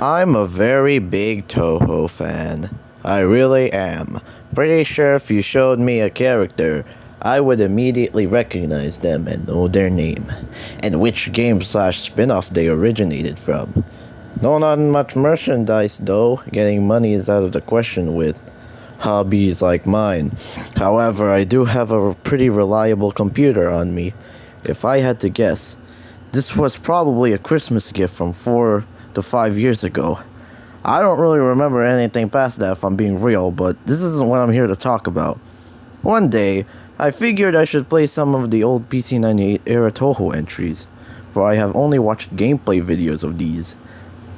I'm a very big Touhou fan. I really am. Pretty sure if you showed me a character, I would immediately recognize them and know their name, and which game/spin-off they originated from. No, not much merchandise though. Getting money is out of the question with hobbies like mine. However, I do have a pretty reliable computer on me. If I had to guess, this was probably a Christmas gift from 4 to 5 years ago. I don't really remember anything past that if I'm being real, but this isn't what I'm here to talk about. One day, I figured I should play some of the old PC98 era Touhou entries, for I have only watched gameplay videos of these.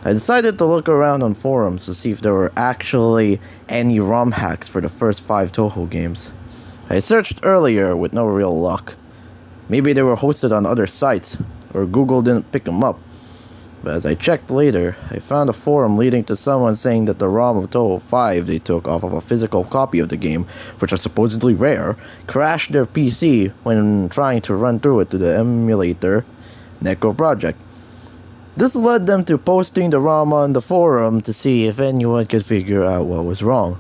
I decided to look around on forums to see if there were actually any ROM hacks for the first 5 Touhou games. I searched earlier with no real luck. Maybe they were hosted on other sites, or Google didn't pick them up. But as I checked later, I found a forum leading to someone saying that the ROM of Touhou 5 they took off of a physical copy of the game, which was supposedly rare, crashed their PC when trying to run through it to the emulator Necro Project. This led them to posting the ROM on the forum to see if anyone could figure out what was wrong.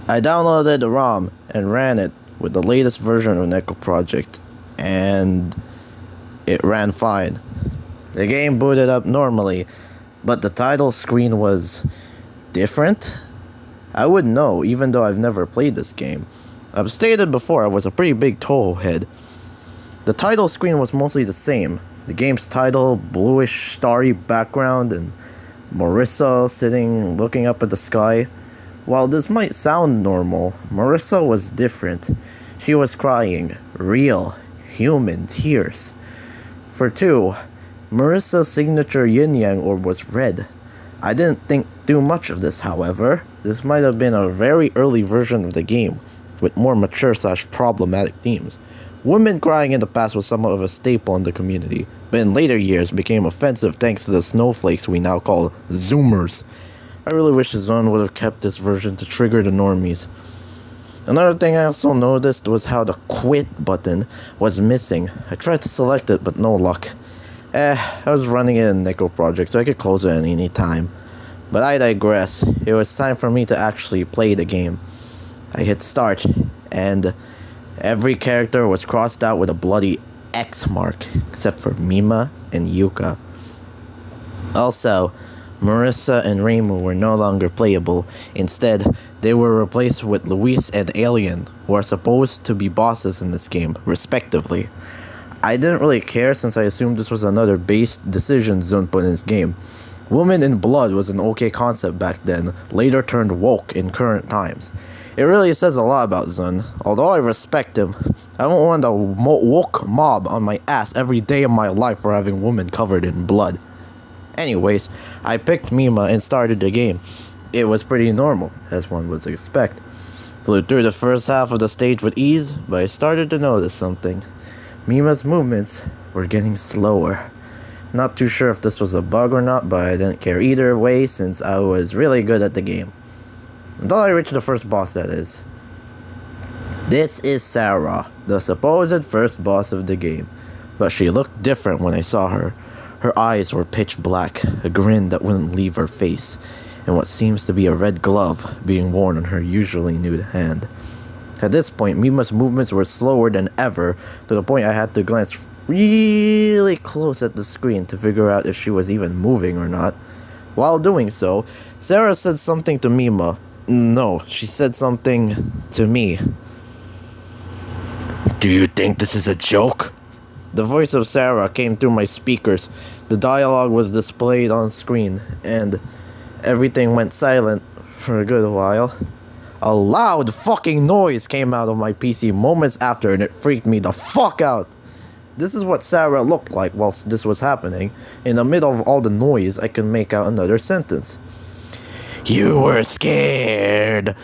I downloaded the ROM and ran it with the latest version of Necro Project, and it ran fine. The game booted up normally, but the title screen was different? I wouldn't know, even though I've never played this game. I've stated before I was a pretty big Touhou head. The title screen was mostly the same. The game's title, bluish starry background, and Marissa sitting looking up at the sky. While this might sound normal, Marissa was different. She was crying real, human tears. For 2, Marissa's signature yin-yang orb was red. I didn't think too much of this, however. This might have been a very early version of the game, with more mature/problematic themes. Women crying in the past was somewhat of a staple in the community, but in later years became offensive thanks to the snowflakes we now call Zoomers. I really wish Zone would have kept this version to trigger the normies. Another thing I also noticed was how the quit button was missing. I tried to select it, but no luck. I was running it in Necro Project, so I could close it at any time. But I digress. It was time for me to actually play the game. I hit start, and every character was crossed out with a bloody X mark, except for Mima and Yuka. Also, Marissa and Reimu were no longer playable. Instead, they were replaced with Luis and Alien, who are supposed to be bosses in this game, respectively. I didn't really care since I assumed this was another based decision Zone put in his game. Woman in blood was an okay concept back then, later turned woke in current times. It really says a lot about Zun. Although I respect him, I don't want a woke mob on my ass every day of my life for having women covered in blood. Anyways, I picked Mima and started the game. It was pretty normal, as one would expect. Flew through the first half of the stage with ease, but I started to notice something. Mima's movements were getting slower. Not too sure if this was a bug or not, but I didn't care either way since I was really good at the game. Until I reached the first boss, that is. This is Sarah, the supposed first boss of the game, but she looked different when I saw her. Her eyes were pitch black, a grin that wouldn't leave her face, and what seems to be a red glove being worn on her usually nude hand. At this point, Mima's movements were slower than ever, to the point I had to glance really close at the screen to figure out if she was even moving or not. While doing so, Sarah said something to Mima. No, she said something to me. Do you think this is a joke? The voice of Sarah came through my speakers. The dialogue was displayed on screen, and everything went silent for a good while. A loud fucking noise came out of my PC moments after, and it freaked me the fuck out. This is what Sarah looked like whilst this was happening. In the middle of all the noise, I could make out another sentence. You were scared.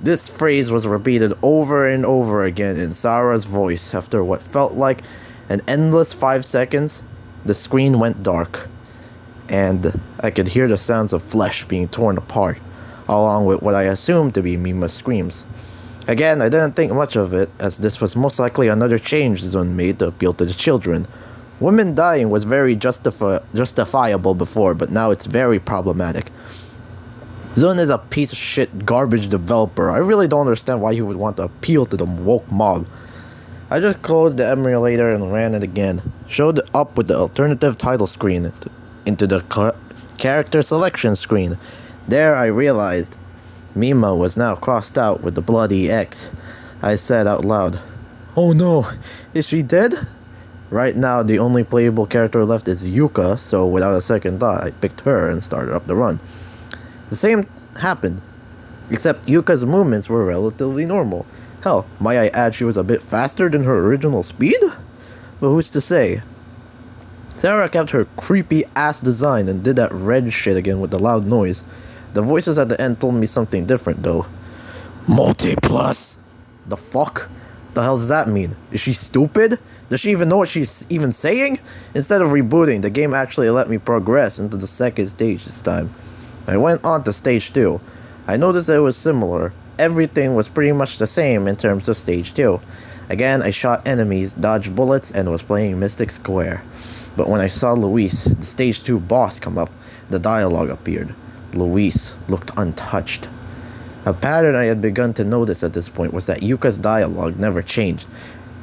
This phrase was repeated over and over again in Sarah's voice. After what felt like an endless 5 seconds, the screen went dark, and I could hear the sounds of flesh being torn apart, along with what I assumed to be Mima's screams. Again, I didn't think much of it, as this was most likely another change Zone made to appeal to the children, Women dying was very justifiable before, but now it's very problematic. Zun is a piece of shit garbage developer. I really don't understand why he would want to appeal to the woke mob. I just closed the emulator and ran it again. Showed up with the alternative title screen into the character selection screen. There I realized Mima was now crossed out with the bloody X. I said out loud, "Oh no, is she dead?" Right now the only playable character left is Yuka, so without a second thought I picked her and started up the run. The same happened, except Yuka's movements were relatively normal. Hell, might I add she was a bit faster than her original speed? But who's to say? Sarah kept her creepy ass design and did that red shit again with the loud noise. The voices at the end told me something different though. Multi-plus? The fuck? The hell does that mean? Is she stupid? Does she even know what she's even saying? Instead of rebooting, the game actually let me progress into the second stage this time. I went on to stage 2. I noticed that it was similar. Everything was pretty much the same in terms of stage 2. Again, I shot enemies, dodged bullets, and was playing Mystic Square. But when I saw Luis, the stage 2 boss, come up, the dialogue appeared. Luis looked untouched. A pattern I had begun to notice at this point was that Yuka's dialogue never changed.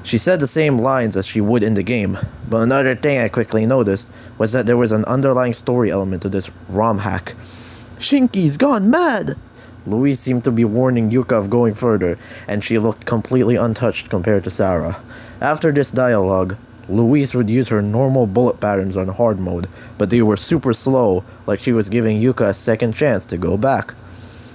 She said the same lines as she would in the game, but another thing I quickly noticed was that there was an underlying story element to this ROM hack. Shinky's gone mad! Luis seemed to be warning Yuka of going further, and she looked completely untouched compared to Sarah. After this dialogue, Luis would use her normal bullet patterns on hard mode, but they were super slow, like she was giving Yuka a second chance to go back.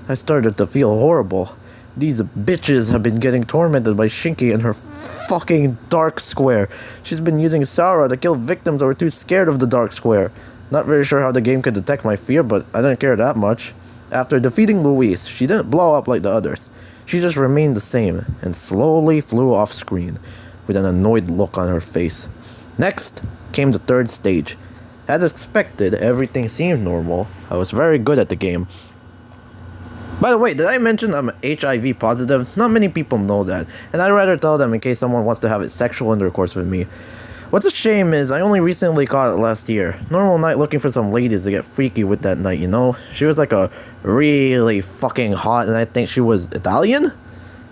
I started to feel horrible. These bitches have been getting tormented by Shinky and her fucking dark square. She's been using Sarah to kill victims that were too scared of the dark square. Not very sure how the game could detect my fear, but I didn't care that much. After defeating Luis, she didn't blow up like the others. She just remained the same, and slowly flew off screen, with an annoyed look on her face. Next came the third stage. As expected, everything seemed normal. I was very good at the game. By the way, did I mention I'm HIV positive? Not many people know that, and I'd rather tell them in case someone wants to have sexual intercourse with me. What's a shame is I only recently caught it last year. Normal night looking for some ladies to get freaky with that night, you know? She was like a really fucking hot, and I think she was Italian? I'm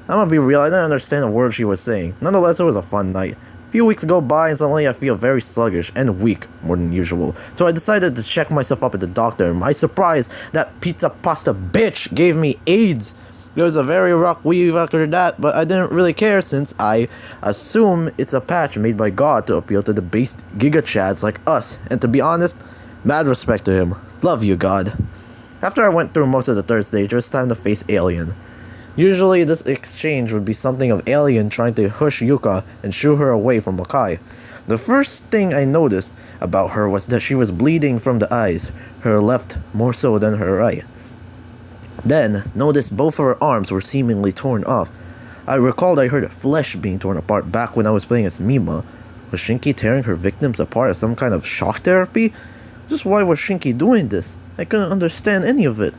gonna be real, I didn't understand a word she was saying. Nonetheless, it was a fun night. A few weeks go by and suddenly I feel very sluggish and weak, more than usual. So I decided to check myself up at the doctor, and my surprise, that pizza pasta bitch gave me AIDS. It was a very rough week after that, but I didn't really care since I assume it's a patch made by God to appeal to the based giga-chads like us. And to be honest, mad respect to him. Love you, God. After I went through most of the third stage, it was time to face Alien. Usually this exchange would be something of Alien trying to hush Yuka and shoo her away from Makai. The first thing I noticed about her was that she was bleeding from the eyes, her left more so than her right. Then, noticed both of her arms were seemingly torn off. I recalled I heard flesh being torn apart back when I was playing as Mima. Was Shinky tearing her victims apart as some kind of shock therapy? Just why was Shinky doing this? I couldn't understand any of it.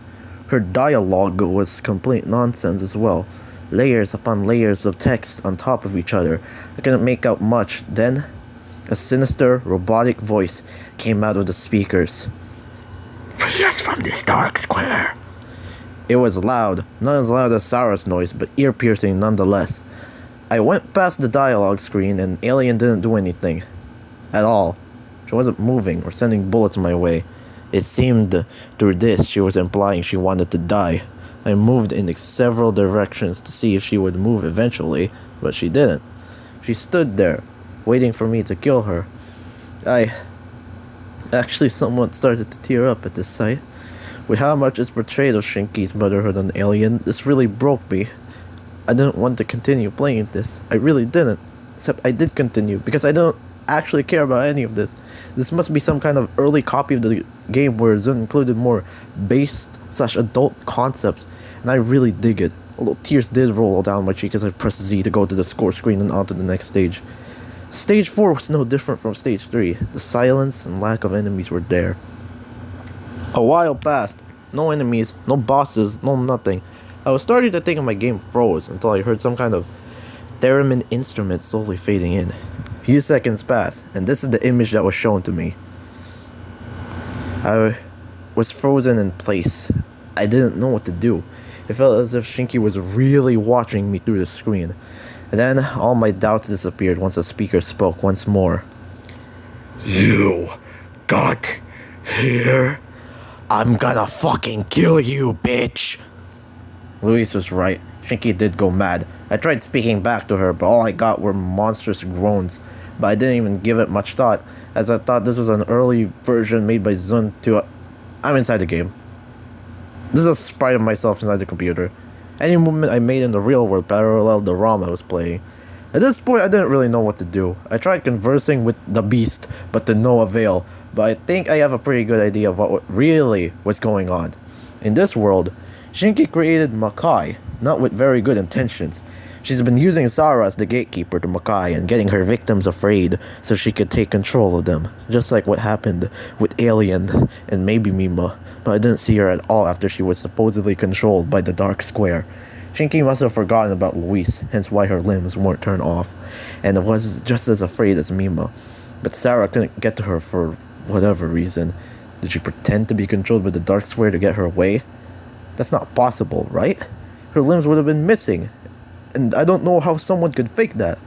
Her dialogue was complete nonsense as well. Layers upon layers of text on top of each other. I couldn't make out much. Then, a sinister, robotic voice came out of the speakers. "Free us from this dark square." It was loud, not as loud as Sarah's noise, but ear-piercing nonetheless. I went past the dialogue screen and Alien didn't do anything. At all. She wasn't moving or sending bullets my way. It seemed through this she was implying she wanted to die. I moved in several directions to see if she would move eventually, but she didn't. She stood there, waiting for me to kill her. I actually somewhat started to tear up at this sight. With how much is portrayed of Shinky's motherhood on Alien, this really broke me. I didn't want to continue playing this. I really didn't. Except I did continue, because I don't actually care about any of this. This must be some kind of early copy of the game where Zun included more based/adult concepts, and I really dig it. Although tears did roll down my cheek as I pressed Z to go to the score screen and on to the next stage. Stage 4 was no different from Stage 3. The silence and lack of enemies were there. A while passed. No enemies, no bosses, no nothing. I was starting to think my game froze until I heard some kind of theremin instrument slowly fading in. Few seconds passed, and this is the image that was shown to me. I was frozen in place. I didn't know what to do. It felt as if Shinki was really watching me through the screen. And then all my doubts disappeared once the speaker spoke once more. You got here? I'm gonna fucking kill you, bitch! Luis was right. Shinki did go mad. I tried speaking back to her, but all I got were monstrous groans. But I didn't even give it much thought, as I thought this was an early version made by Zun to... I'm inside the game. This is a sprite of myself inside the computer. Any movement I made in the real world paralleled the ROM I was playing. At this point, I didn't really know what to do. I tried conversing with the beast, but to no avail. But I think I have a pretty good idea of what really was going on. In this world, Shinki created Makai, not with very good intentions. She's been using Sara as the gatekeeper to Makai and getting her victims afraid so she could take control of them, just like what happened with Alien and maybe Mima, but I didn't see her at all after she was supposedly controlled by the Dark Square. Shinki must have forgotten about Luis, hence why her limbs weren't turned off, and was just as afraid as Mima. But Sara couldn't get to her for whatever reason. Did she pretend to be controlled by the Dark Square to get her away? That's not possible, right? Her limbs would have been missing, and I don't know how someone could fake that.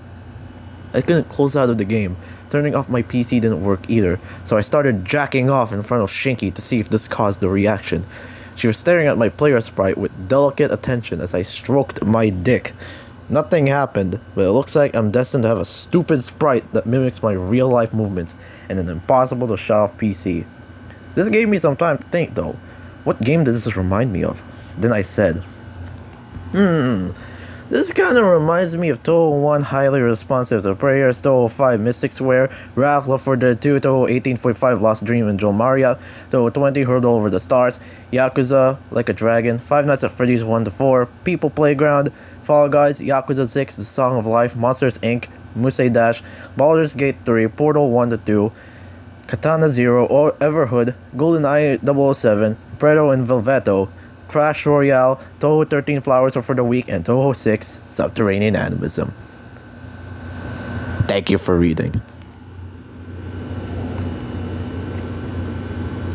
I couldn't close out of the game. Turning off my PC didn't work either, so I started jacking off in front of Shinki to see if this caused the reaction. She was staring at my player sprite with delicate attention as I stroked my dick. Nothing happened, but it looks like I'm destined to have a stupid sprite that mimics my real-life movements and an impossible to shut off PC. This gave me some time to think though. What game does this remind me of? Then I said, this kinda reminds me of Touhou 1 highly responsive to prayers, Touhou 5 Mystic Square, Wrath Love for Dead 2, Touhou 18.5 Lost Dream and Joe Maria, Touhou 20 Hurdle Over the Stars, Yakuza Like a Dragon, Five Nights at Freddy's 1-4, People Playground, Fall Guys, Yakuza 6, The Song of Life, Monsters Inc., Musei Dash, Baldur's Gate 3, Portal 1-2, Katana Zero, or Everhood, GoldenEye 007, Preto and Velveto, Crash Royale, Touhou 13 Flowers for the Week, and Touhou 6 Subterranean Animism. Thank you for reading.